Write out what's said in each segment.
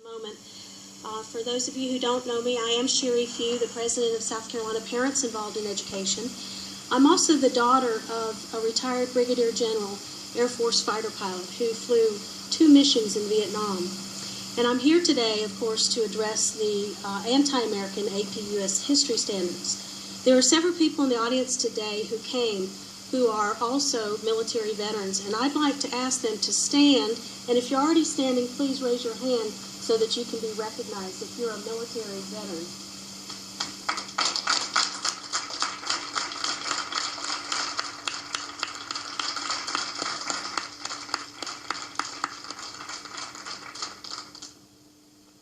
moment. For those of you who don't know me, I am Sherry Few, the president of South Carolina Parents Involved in Education. I'm also the daughter of a retired Brigadier General Air Force fighter pilot who flew 2 missions in Vietnam. And I'm here today, of course, to address the anti-American AP US history standards. There are several people in the audience today who came who are also military veterans, and I'd like to ask them to stand, and if you're already standing, please raise your hand so that you can be recognized if you're a military veteran.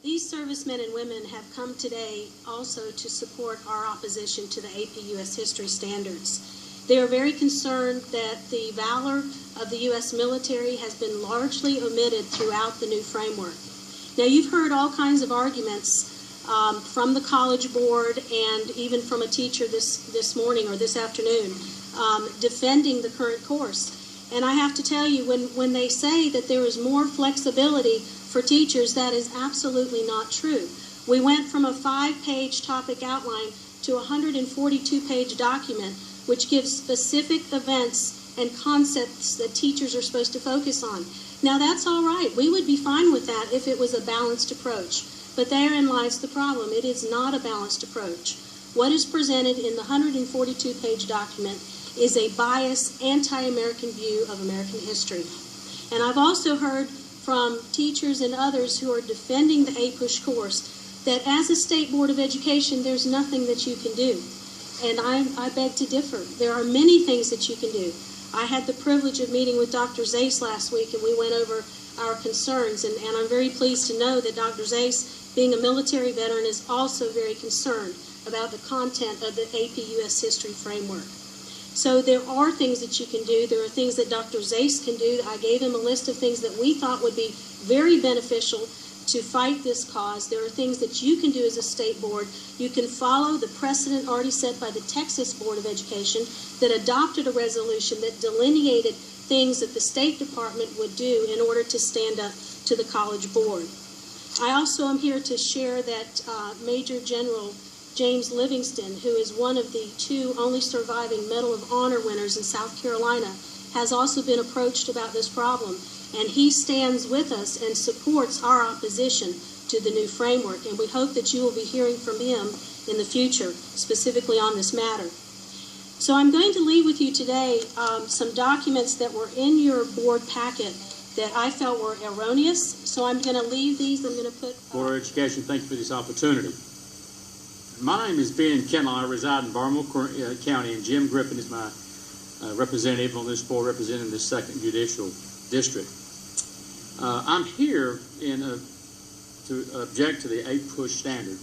These servicemen and women have come today also to support our opposition to the AP US history standards. They are very concerned that the valor of the U.S. military has been largely omitted throughout the new framework. Now, you've heard all kinds of arguments from the College Board and even from a teacher this morning or this afternoon defending the current course. And I have to tell you, when they say that there is more flexibility for teachers, that is absolutely not true. We went from a 5-page topic outline to a 142-page document which gives specific events and concepts that teachers are supposed to focus on. Now, that's all right. We would be fine with that if it was a balanced approach. But therein lies the problem. It is not a balanced approach. What is presented in the 142-page document is a biased, anti-American view of American history. And I've also heard from teachers and others who are defending the APUSH course that as a State Board of Education, there's nothing that you can do. And I beg to differ. There are many things that you can do. I had the privilege of meeting with Dr. Zais last week, and we went over our concerns. And I'm very pleased to know that Dr. Zais, being a military veteran, is also very concerned about the content of the AP US history framework. So there are things that you can do. There are things that Dr. Zais can do. I gave him a list of things that we thought would be very beneficial to fight this cause. There are things that you can do as a state board. You can follow the precedent already set by the Texas Board of Education that adopted a resolution that delineated things that the State Department would do in order to stand up to the College Board. I also am here to share that Major General James Livingston, who is one of the 2 only surviving Medal of Honor winners in South Carolina, has also been approached about this problem. And he stands with us and supports our opposition to the new framework. And we hope that you will be hearing from him in the future, specifically on this matter. So I'm going to leave with you today some documents that were in your board packet that I felt were erroneous. So I'm going to leave these. I'm going to put... Board of Education, thank you for this opportunity. My name is Ben Kendall. I reside in Barnwell County, and Jim Griffin is my representative on this board, representing the 2nd Judicial District. I'm here to object to the APUSH standard.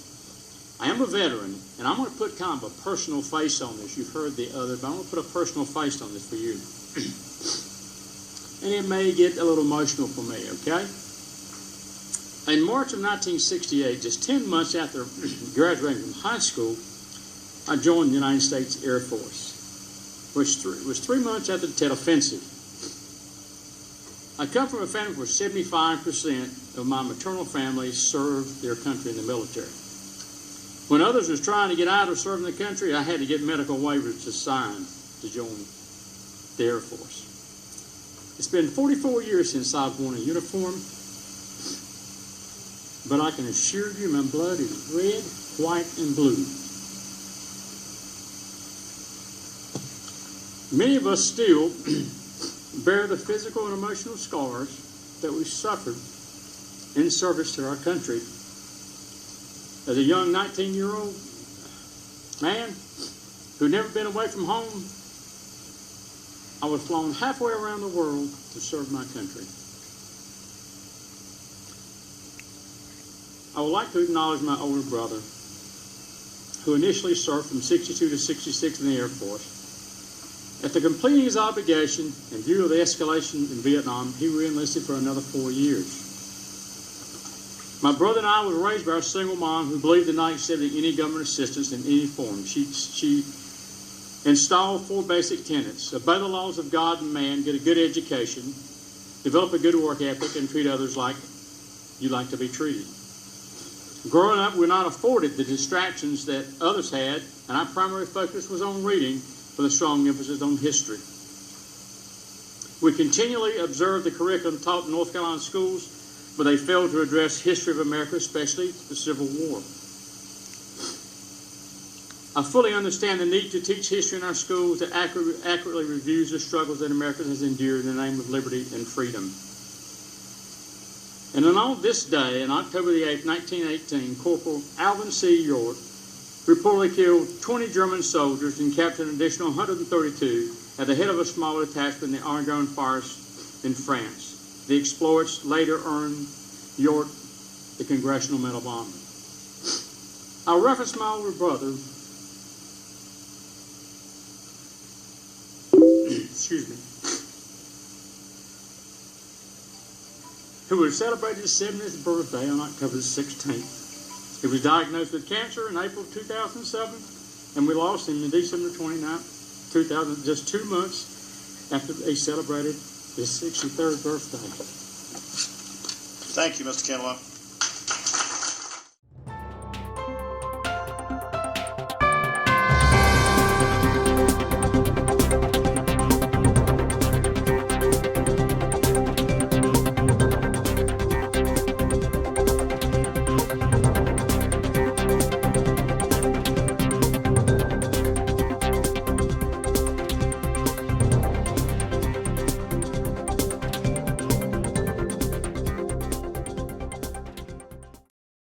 I am a veteran, and I'm going to put kind of a personal face on this. You've heard the other, but I'm going to put a personal face on this for you. And it may get a little emotional for me, okay? In March of 1968, just 10 months after graduating from high school, I joined the United States Air Force, which was 3 months after the Tet Offensive. I come from a family where 75% of my maternal family served their country in the military. When others was trying to get out of serving the country, I had to get medical waivers to sign to join the Air Force. It's been 44 years since I've worn a uniform, but I can assure you my blood is red, white, and blue. Many of us still bear the physical and emotional scars that we suffered in service to our country. As a young 19-year-old man who'd never been away from home, I was flown halfway around the world to serve my country. I would like to acknowledge my older brother, who initially served from 62 to 66 in the Air Force. After completing his obligation, in view of the escalation in Vietnam, he re-enlisted for another 4 years. My brother and I were raised by a single mom who believed in not accepting any government assistance in any form. She installed 4 basic tenets: obey the laws of God and man, get a good education, develop a good work ethic, and treat others like you like to be treated. Growing up, we're not afforded the distractions that others had, and our primary focus was on reading with a strong emphasis on history. We continually observe the curriculum taught in North Carolina schools, but they fail to address history of America, especially the Civil War. I fully understand the need to teach history in our schools that accurately reviews the struggles that America has endured in the name of liberty and freedom. And on this day, on October the 8th, 1918, Corporal Alvin C. York reportedly killed 20 German soldiers and captured an additional 132 at the head of a small detachment in the Argonne Forest in France. The exploits later earned York the Congressional Medal of Honor. I'll reference my older brother, excuse me, who would have celebrated his 70th birthday on October the 16th. He was diagnosed with cancer in April 2007, and we lost him on December 29th, 2000, just 2 months after he celebrated his 63rd birthday. Thank you, Mr. Kenlow.